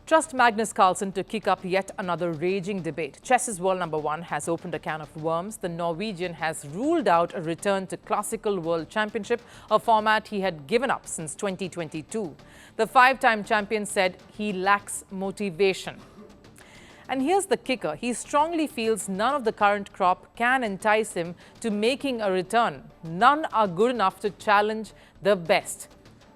Trust Magnus Carlsen to kick up yet another raging debate. Chess's world number one has opened a can of worms. The Norwegian has ruled out a return to classical world championship, a format he had given up since 2022. The five-time champion said he lacks motivation. And here's the kicker. He strongly feels none of the current crop can entice him to making a return. None are good enough to challenge the best.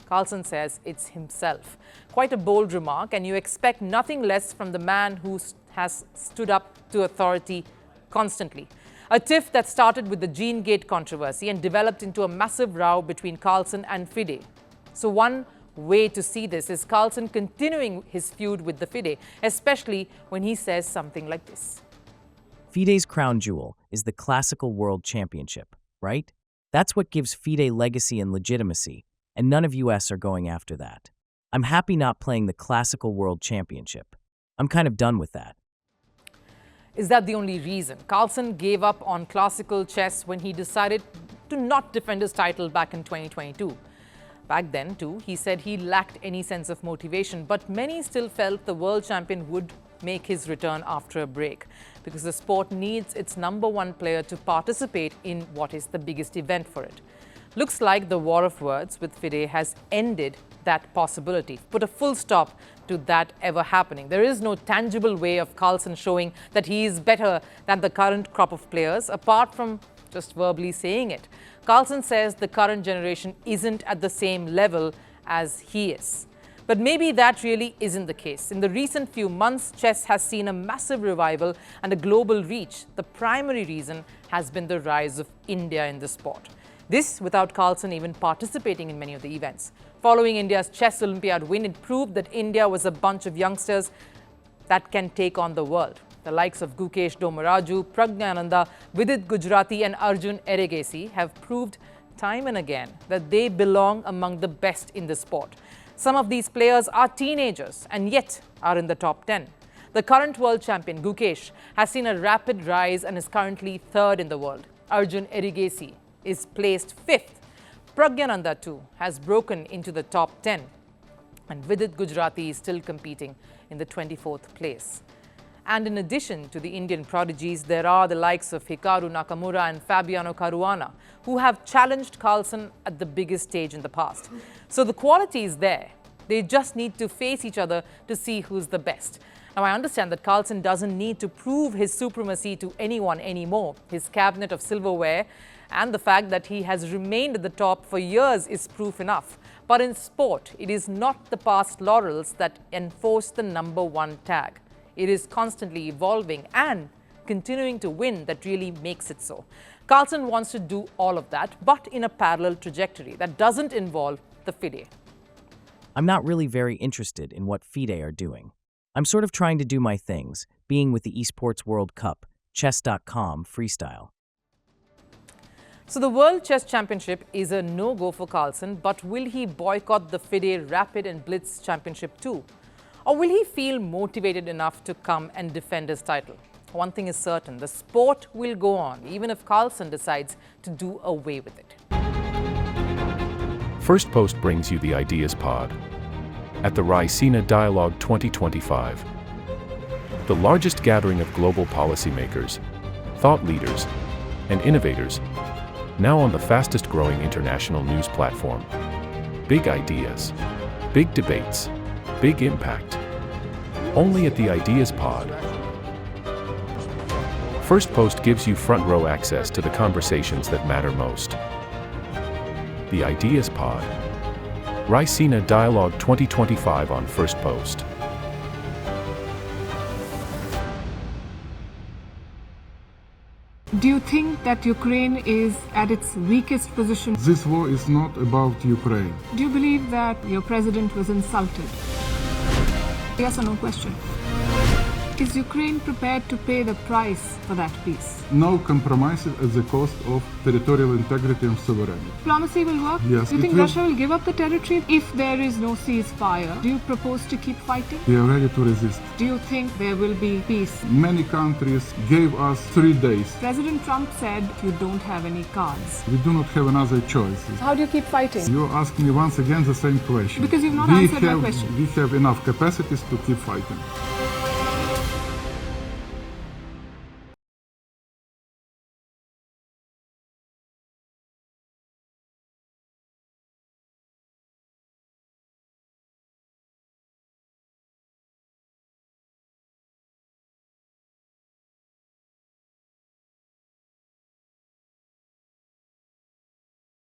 Carlsen says it's himself. Quite a bold remark, and you expect nothing less from the man who has stood up to authority constantly. A tiff that started with the Gene Gate controversy and developed into a massive row between Carlsen and FIDE. So one way to see this is Carlsen continuing his feud with the FIDE, especially when he says something like this. FIDE's crown jewel is the Classical World Championship, right? That's what gives FIDE legacy and legitimacy, and none of US are going after that. I'm happy not playing the Classical World Championship. I'm kind of done with that. Is that the only reason? Carlsen gave up on classical chess when he decided to not defend his title back in 2022. Back then, too, he said he lacked any sense of motivation, but many still felt the world champion would make his return after a break, because the sport needs its number one player to participate in what is the biggest event for it. Looks like the war of words with FIDE has ended that possibility, put a full stop to that ever happening. There is no tangible way of Carlsen showing that he is better than the current crop of players, apart from just verbally saying it. Carlsen says the current generation isn't at the same level as he is. But maybe that really isn't the case. In the recent few months, chess has seen a massive revival and a global reach. The primary reason has been the rise of India in the sport. This without Carlsen even participating in many of the events. Following India's chess Olympiad win, it proved that India was a bunch of youngsters that can take on the world. The likes of Gukesh Dommaraju, Praggnanandhaa, Vidit Gujrati and Arjun Erigaisi have proved time and again that they belong among the best in the sport. Some of these players are teenagers and yet are in the top 10. The current world champion, Gukesh, has seen a rapid rise and is currently third in the world. Arjun Erigaisi is placed fifth. Praggnanandhaa too has broken into the top 10. And Vidit Gujrati is still competing in the 24th place. And in addition to the Indian prodigies, there are the likes of Hikaru Nakamura and Fabiano Caruana, who have challenged Carlsen at the biggest stage in the past. So the quality is there. They just need to face each other to see who's the best. Now, I understand that Carlsen doesn't need to prove his supremacy to anyone anymore. His cabinet of silverware and the fact that he has remained at the top for years is proof enough. But in sport, it is not the past laurels that enforce the number one tag. It is constantly evolving and continuing to win that really makes it so. Carlsen wants to do all of that, but in a parallel trajectory that doesn't involve the FIDE. I'm not really very interested in what FIDE are doing. I'm sort of trying to do my things, being with the Esports World Cup, chess.com freestyle. So the World Chess Championship is a no-go for Carlsen, but will he boycott the FIDE Rapid and Blitz Championship too? Or will he feel motivated enough to come and defend his title? One thing is certain, the sport will go on, even if Carlsen decides to do away with it. Firstpost brings you the Ideas Pod at the Raisina Dialogue 2025, the largest gathering of global policymakers, thought leaders, and innovators, now on the fastest-growing international news platform. Big ideas, big debates, big impact. Only at the Ideas Pod. Firstpost gives you front-row access to the conversations that matter most. The Ideas Pod. Raisina Dialogue 2025 on Firstpost. Do you think that Ukraine is at its weakest position? This war is not about Ukraine. Do you believe that your president was insulted? Yes or no question? Is Ukraine prepared to pay the price for that peace? No compromises at the cost of territorial integrity and sovereignty. Diplomacy will work? Yes, Do you it think will. Russia will give up the territory if there is no ceasefire? Do you propose to keep fighting? We are ready to resist. Do you think there will be peace? Many countries gave us 3 days. President Trump said you don't have any cards. We do not have another choice. How do you keep fighting? You ask me once again the same question. Because you've not answered my question. We have enough capacities to keep fighting.